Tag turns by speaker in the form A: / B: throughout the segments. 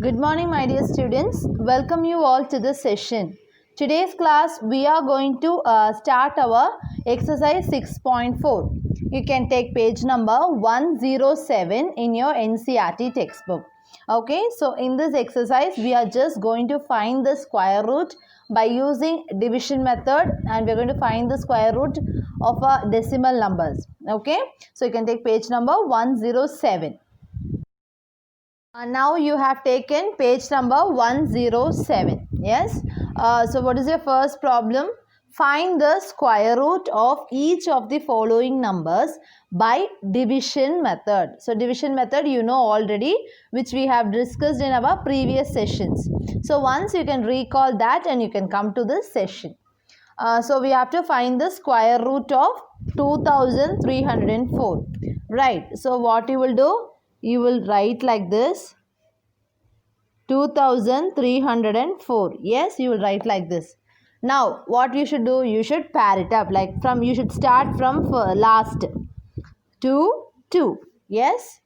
A: Good morning, my dear students. Welcome you all to this session. Today's class, we are going to start our exercise 6.4. You can take page number 107 in your NCERT textbook. Okay, so in this exercise, we are just going to find the square root by using division method, and we are going to find the square root of decimal numbers. Okay, so you can take page number 107. Now you have taken page number 107. Yes. So what is your first problem? Find the square root of each of the following numbers by division method. So division method you know already, which we have discussed in our previous sessions. So once you can recall that and you can come to this session. So we have to find the square root of 2304. Right. So what you will do? You will write like this, 2304. Yes, you will write like this. Now what you should do, you should pair it up, like you should start from last 2. Yes.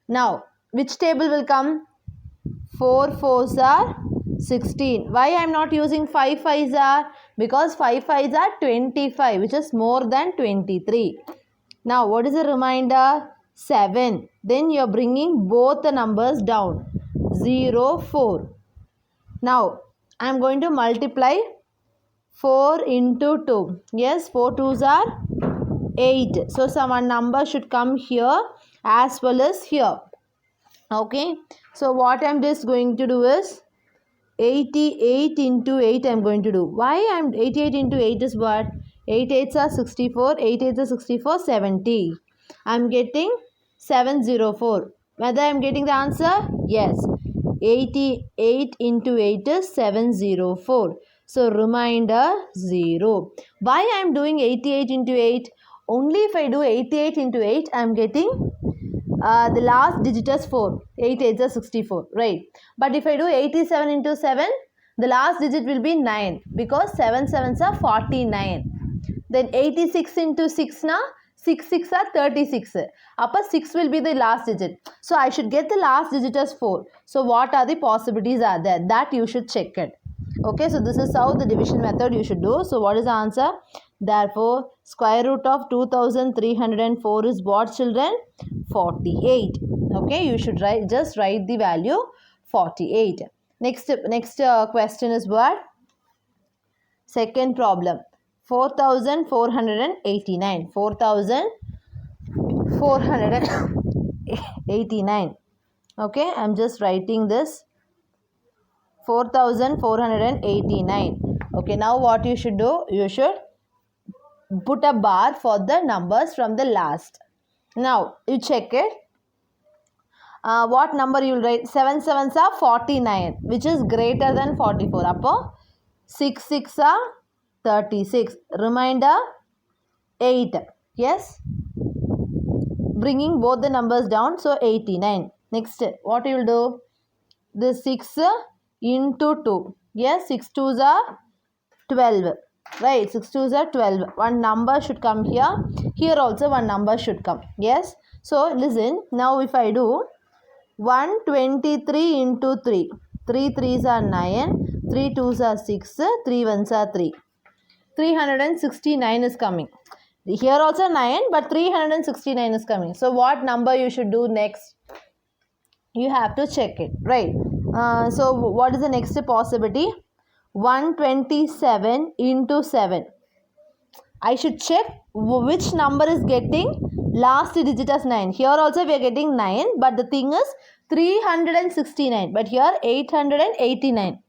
A: Now which table will come? 4 4s are 16. Why I am not using 5 5s are? Because 5 5s are 25, which is more than 23. Now what is the remainder? 7. Then you are bringing both the numbers down. 0 4. Now I am going to multiply 4 into 2. Yes, 4 2s are 8. So some number should come here as well as here. Okay. So what I am just going to do is 88 into 8 I am going to do. Why I am 88 into 8 is what? 8 8s are 64. 8 8s are 64. 70. I am getting 704. Whether I am getting the answer? Yes. 88 into 8 is 704. So remainder 0. Why I am doing 88 into 8? Only if I do 88 into 8, I am getting the last digit as 4. 8 8s are 64. Right. But if I do 87 into 7, the last digit will be 9. Because 7 7s are 49. Then 86 into 6 na? 6 6 are 36. Upper 6 will be the last digit. So I should get the last digit as 4. So what are the possibilities are there? That you should check it. Okay, so this is how the division method you should do. So what is the answer? Therefore, square root of 2304 is what, children? 48. Okay, you should just write the value 48. Next question is what? Second problem. 4489. 4489. Okay, I am just writing this. 4489. Okay, now what you should do? You should put a bar for the numbers from the last. Now you check it. What number you will write? 7 7s are 49, which is greater than 44. Upper 6 6 are 36. Remainder 8. Yes. Bringing both the numbers down. So 89. Next, what you will do? The 6 into 2. Yes. 6 2s are 12. Right. 6 2s are 12. One number should come here. Here also one number should come. Yes. So listen. Now if I do 123 into 3. 3 3s are 9. 3 2s are 6. 3 1s are 3. 369 is coming. Here also 9, but 369 is coming. So what number you should do next? You have to check it, right? So what is the next possibility? 127 into 7. I should check which number is getting last digit as 9. Here also we are getting 9, but the thing is 369, but here 889.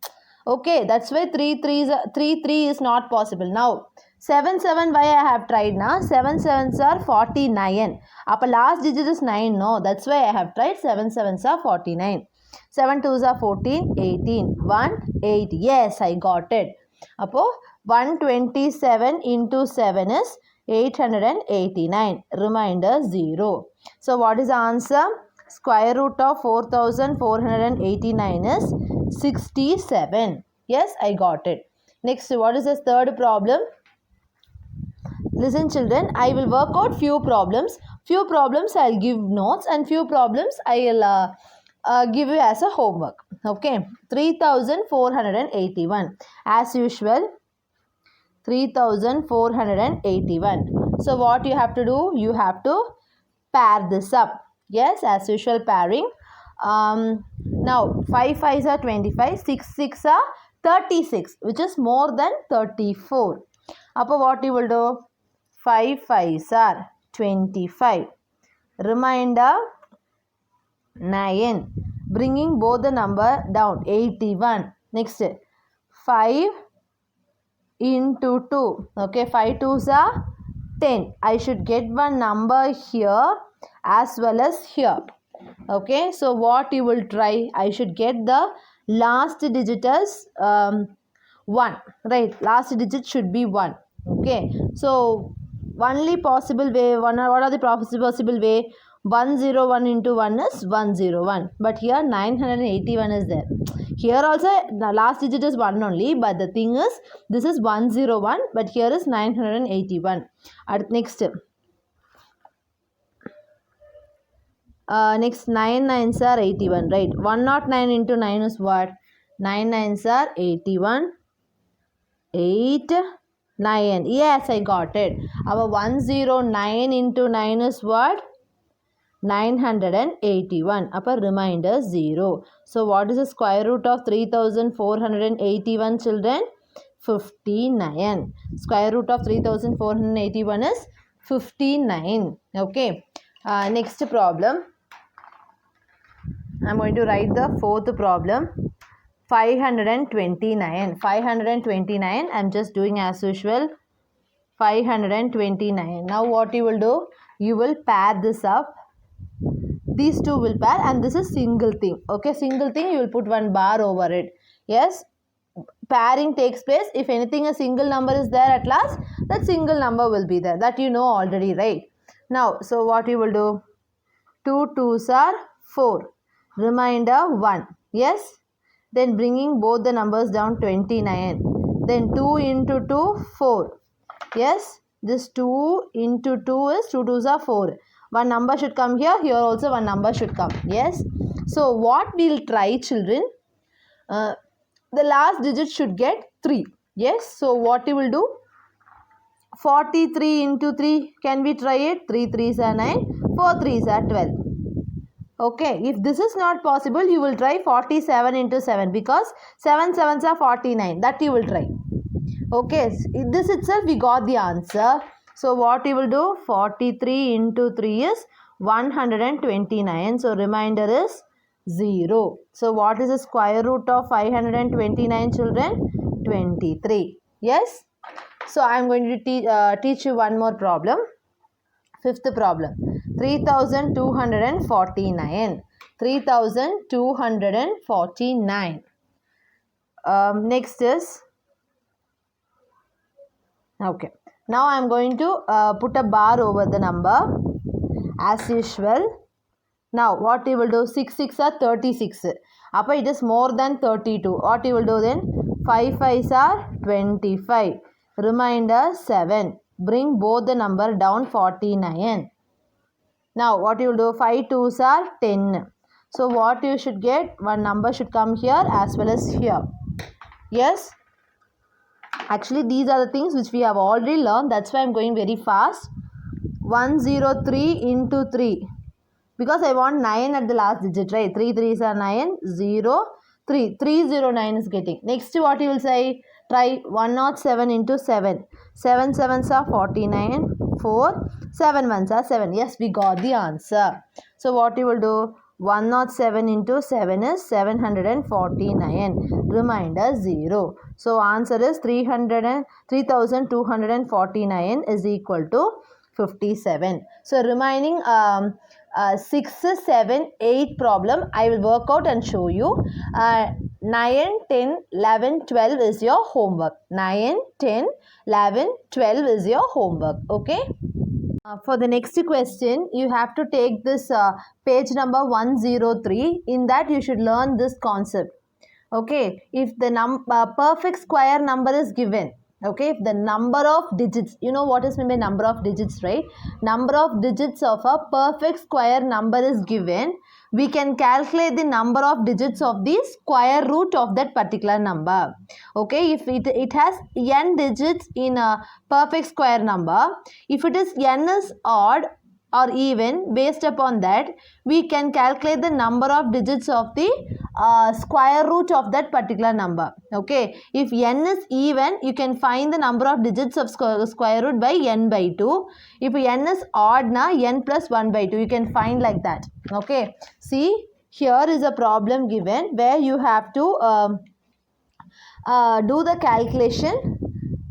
A: Okay, that's why 3 3 is not possible. Now 7 7, why I have tried now? 7 7s are 49. Upper last digit is 9. No, that's why I have tried. 7 7s are 49. 7 2s are 14. 18. 1 8. Yes, I got it. Apo 127 into 7 is 889. Remainder 0. So what is the answer? Square root of 4489 is 67. Yes, I got it. Next, what is the third problem? Listen children, I will work out few problems. Few problems I will give notes and few problems I will give you as a homework. Okay, 3481 as usual. 3481. So what you have to do? You have to pair this up. Yes, as usual pairing. Now 5 5s are 25, 6 6 are 36, which is more than 34. Appo what you will do? 5 5s are 25. Remainder 9. Bringing both the number down, 81. Next, 5 into 2. Okay, 5 2s are 10. I should get one number here as well as here. Okay, so what you will try? I should get the last digit as 1. Right, last digit should be 1. Okay, so only possible way, what are the possible way? 101 into 1 is 101. But here 981 is there. Here also the last digit is 1 only. But the thing is, this is 101. But here is 981. Next. Next 9 9s are 81. Right. 109 into 9 is what? 9 9s are 81. 8 9. Yes, I got it. Our 109 into 9 is what? 981. Upper remainder 0. So what is the square root of 3481, children? 59. Square root of 3481 is 59. Okay. Next problem. I am going to write the fourth problem. 529. 529. I am just doing as usual. 529. Now what you will do? You will pair this up. These two will pair, and this is single thing. Okay, single thing, you will put one bar over it. Yes, pairing takes place if anything a single number is there at last, that single number will be there. That you know already, right? Now, so what you will do? 2 2s are 4. Remainder 1. Yes. Then bringing both the numbers down, 29. Then 2 into 2, 4. Yes. This 2 into 2 is 2 2s are 4. One number should come here. Here also one number should come. Yes. So what we'll try, children? The last digit should get 3. Yes. So what you will do? 43 into 3. Can we try it? 3 3s are 9. 4 3s are 12. Okay. If this is not possible, you will try 47 into 7, because 7 7s are 49. That you will try. Okay. This itself we got the answer. So what you will do? 43 into 3 is 129. So remainder is 0. So what is the square root of 529, children? 23. Yes. So I am going to teach you one more problem. Fifth problem. 3249. 3249. Next is, okay. Now I am going to put a bar over the number as usual. Now what you will do? 6 6 are 36. Appa it is more than 32. What you will do then? 5 5s are 25. Remainder 7. Bring both the number down, 49. Now what you will do? 5 2s are 10. So what you should get? One number should come here as well as here. Yes. Actually, these are the things which we have already learned. That's why I am going very fast. 103 into 3. Because I want 9 at the last digit, right? 3 3s are 9. 0, 3. 309 is getting. Next, what you will say? Try 107 into 7. 7 7s are 49. 4. 7 1s are 7. Yes, we got the answer. So, what you will do? 107 into 7 is 749. Remainder 0. So, answer is 3249 is equal to 57. So, remaining 6, 7, 8 problem I will work out and show you. 9, 10, 11, 12 is your homework. 9, 10, 11, 12 is your homework. Okay. For the next question, you have to take this page number 103. In that, you should learn this concept. Okay, if the perfect square number is given, okay, if the number of digits, you know what is meant by number of digits, right? Number of digits of a perfect square number is given. we can calculate the number of digits of the square root of that particular number. Okay, if it has n digits in a perfect square number, if it is n is odd or even, based upon that we can calculate the number of digits of the square root of that particular number. Okay, if n is even, you can find the number of digits of square root by n by 2. If n is odd, na n plus 1 by 2, you can find like that. Okay, see, here is a problem given where you have to do the calculation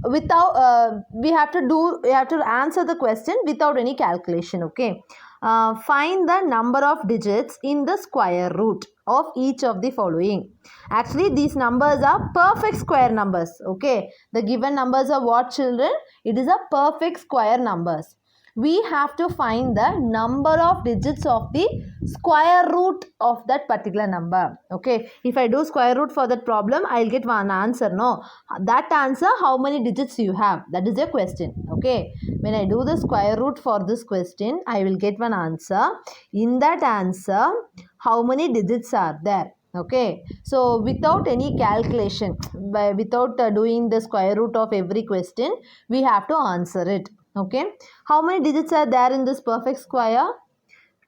A: without we have to answer the question without any calculation. Okay, find the number of digits in the square root of each of the following. Actually these numbers are perfect square numbers. Okay, the given numbers are what, children? It is a perfect square numbers. We have to find the number of digits of the square root of that particular number. Okay, if I do square root for that problem, I'll get one answer. No, that answer, how many digits you have, that is your question. Okay, when I do the square root for this question, I will get one answer. In that answer, how many digits are there? Okay, so without any calculation, without doing the square root of every question, we have to answer it. Okay, how many digits are there in this perfect square?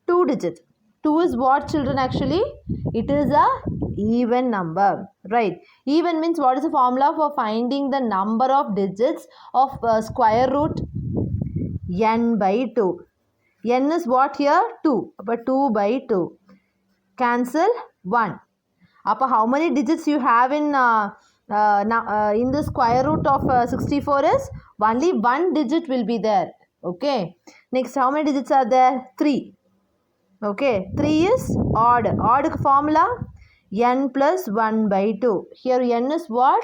A: 2 digits. 2 is what, children? Actually it is a even number, right? Even means, what is the formula for finding the number of digits of square root? N by 2. N is what here? 2. But 2 by 2. Cancel 1. Appa, how many digits you have in the square root of 64 is only 1 digit will be there. Okay, next, how many digits are there? 3. Okay, 3 is odd. Odd formula, n plus 1 by 2. Here n is what?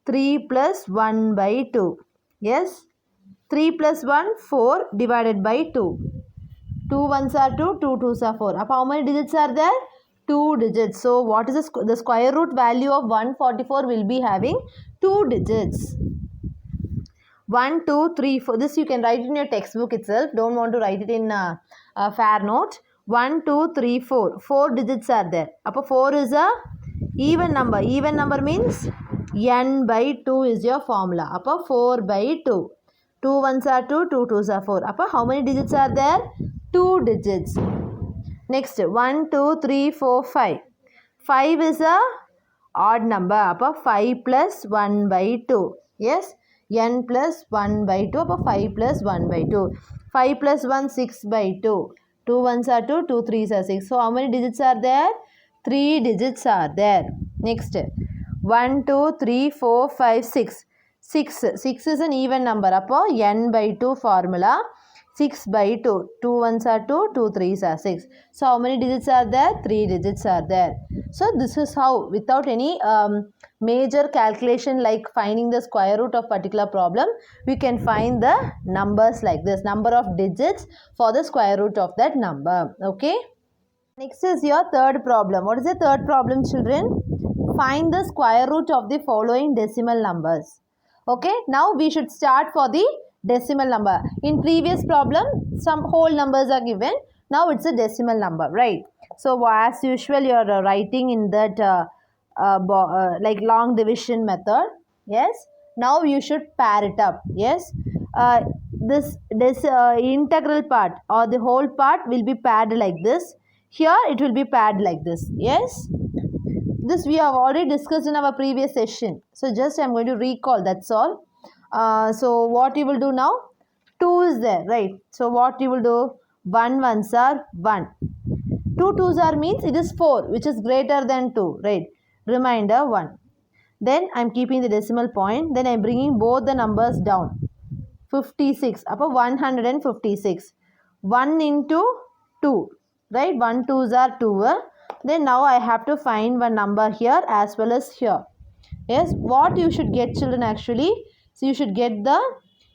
A: 3 plus 1 by 2. Yes, 3 plus 1, 4 divided by 2. 2 ones are 2, 2 twos are 4. How many digits are there? 2 digits. So what is the square root value of 144 will be having 2 digits. 1, 2, 3, 4. This you can write in your textbook itself. Don't want to write it in a fair note. 1, 2, 3, 4. 4 digits are there. Appa 4 is a even number. Even number means n by 2 is your formula. Appa 4 by 2. 2 ones are 2, 2 twos are 4. Appa how many digits are there? 2 digits. Next, 1, 2, 3, 4, 5. 5 is a odd number. Appa 5 plus 1 by 2. Yes, n plus 1 by 2. Appa 5 plus 1 by 2. 5 plus 1, 6 by 2. 2 ones are 2, 2 threes are 6. So how many digits are there? 3 digits are there. Next, 1, 2, 3, 4, 5, 6. 6 is an even number. Appo n by 2 formula. 6 by 2. 2 ones are 2, 2 threes are 6. So how many digits are there? 3 digits are there. So this is how, without any major calculation like finding the square root of particular problem, we can find the numbers like this, number of digits for the square root of that number. Okay. Next is your third problem. What is the third problem, children? Find the square root of the following decimal numbers. Okay, now we should start for the decimal number. In previous problem, some whole numbers are given. Now it's a decimal number, right? So as usual, you are writing in that like long division method. Yes. Now you should pair it up. Yes. This integral part or the whole part will be paired like this. Here it will be paired like this. Yes. This we have already discussed in our previous session. So just I am going to recall, that's all. So what you will do now? 2 is there, right? So what you will do? 1 ones are 1. 2 twos are means it is 4, which is greater than 2, right? Remainder 1. Then I am keeping the decimal point. Then I am bringing both the numbers down. 56. Upper 156. 1 into 2, right? 1 twos are 2. Then now I have to find one number here as well as here. Yes, what you should get, children, actually? So you should get the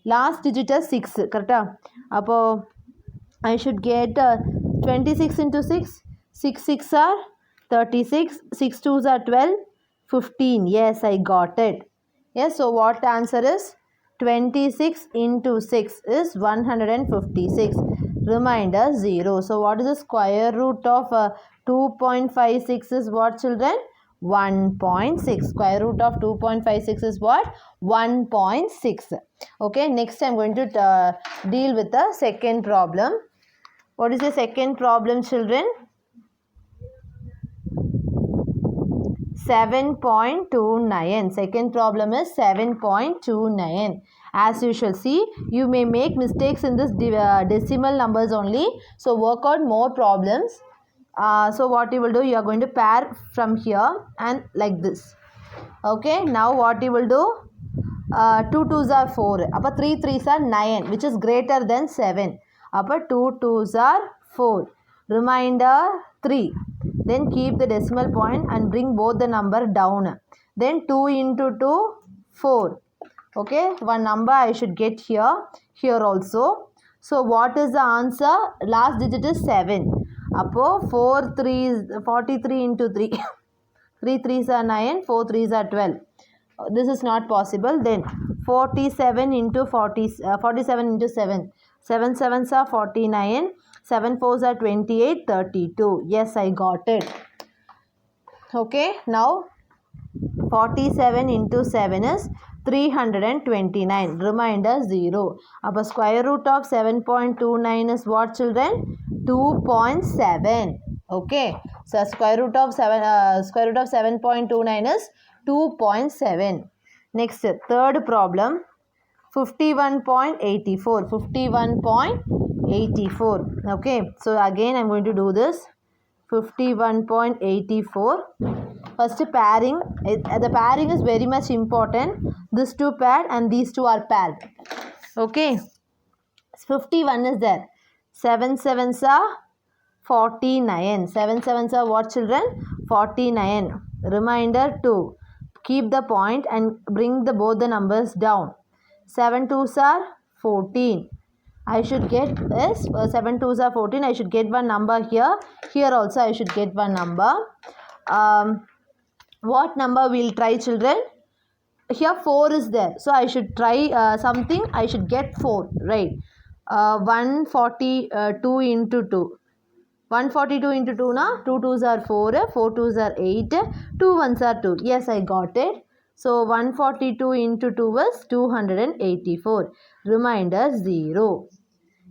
A: last digit as 6. Correct? Appo I should get 26 into 6. 6 6 are 36. 6 2s are 12. 15. Yes, I got it. Yes, so what answer is? 26 into 6 is 156. Remainder 0. So what is the square root of 2.56 is what, children? 1.6. Square root of 2.56 is what? 1.6. Okay, next I'm going to deal with the second problem. What is the second problem, children? 7.29. Second problem is 7.29. As you shall see, you may make mistakes in this decimal numbers only. So work out more problems. So what you will do, you are going to pair from here and like this. Okay, now what you will do, 2 2s are 4. Upper 3 3s are 9, which is greater than 7. Upper 2 2s are 4. Remainder 3. Then keep the decimal point and bring both the number down. Then 2 into 2, 4. Okay, one number I should get here also. So what is the answer? Last digit is 7. Appo 4 3s 43 into 3. 3 3s are 9, 4 3s are 12. This is not possible. Then 47 into 47 into 7. 7 7s are 49. 7 4s are 28, 32. Yes, I got it. Okay, now 47 into 7 is 329. Remainder 0. Upper square root of 7.29 is what, children? 2.7. Okay, so square root of 7.29 is 2.7. Next, third problem, 51.84. 51.84. Okay, so again I'm going to do this. 51.84. First pairing. The pairing is very much important. These two paired and these two are paired. Okay, 51 is there. 7 7s are 49. 7 7s are what, children? 49. Remainder 2. Keep the point and bring both the numbers down. 7 2s are 14. I should get this. 7 2s are 14. I should get one number here. Here also I should get one number. What number we'll try, children? Here 4 is there. So I should try something. I should get 4. Right. 142 into 2. 142 into 2 na? 2 2s are 4. 4 2s are 8. 2 1s are 2. Yes, I got it. So 142 into 2 is 284. Remainder 0.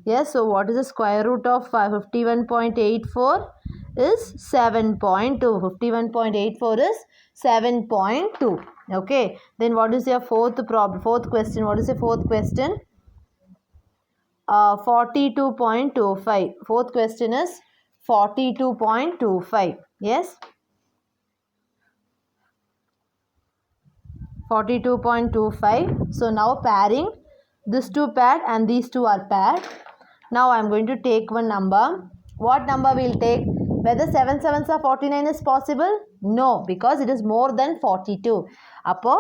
A: Yes, so what is the square root of 51.84 is 7.2. 51.84 is 7.2. Okay, then what is your fourth question? What is the fourth question? 42.25. Fourth question is 42.25. Yes, 42.25. So now pairing. These two paired and these two are paired. Now I am going to take one number. What number we will take? Whether 7 7s are 49 is possible? No, because it is more than 42. Upper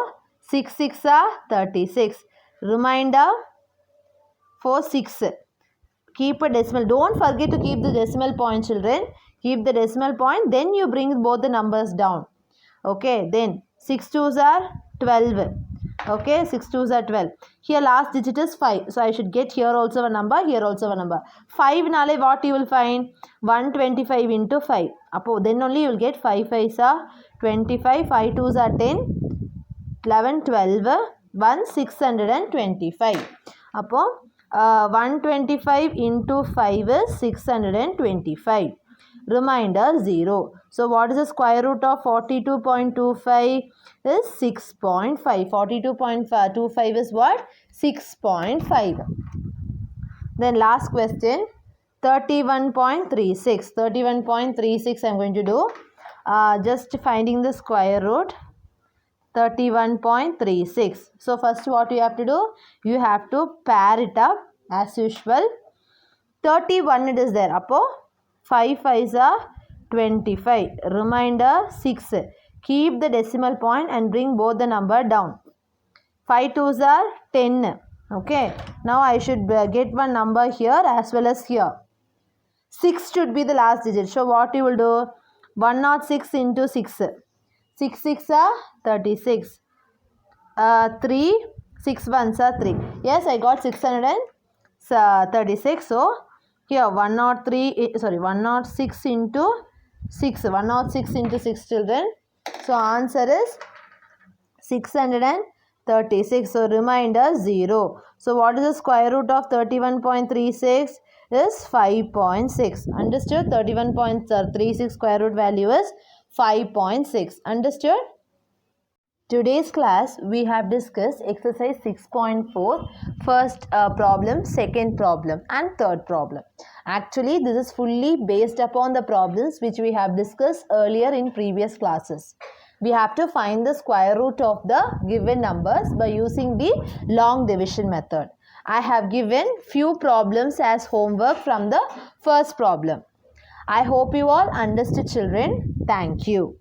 A: 6 6 are 36. Remainder 4 6. Keep a decimal. Don't forget to keep the decimal point, children. Keep the decimal point. Then you bring both the numbers down. Okay. Then 6 2s are 12. Okay, 6 2s are 12. Here last digit is 5. So I should get here also a number, here also a number. 5 nale what you will find? 125 into 5. Then only you will get 5 5s are 25, 5 2s are 10, 11, 12, 1 625. 125 into 5 is 625. Remainder 0. So what is the square root of 42.25 is 6.5. 42.25 is what? 6.5. Then last question, 31.36. 31.36 I am going to do. Just finding the square root. 31.36. So first what you have to do? You have to pair it up as usual. 31 it is there. 5 5s are 25. Remainder 6. Keep the decimal point and bring both the number down. 5 2s are 10. Okay. Now I should get one number here as well as here. 6 should be the last digit. So what you will do? 106 into 6. 6 6 are 36. 3 6 1s are 3. Yes, I got 636. So here 106 into 6. 106 into 6 children. So answer is 636. So reminder 0. So what is the square root of 31.36? Is 5.6. Understood? 31.36 square root value is 5.6. Understood? Today's class we have discussed exercise 6.4, first problem, second problem and third problem. Actually this is fully based upon the problems which we have discussed earlier in previous classes. We have to find the square root of the given numbers by using the long division method. I have given few problems as homework from the first problem. I hope you all understood children. Thank you.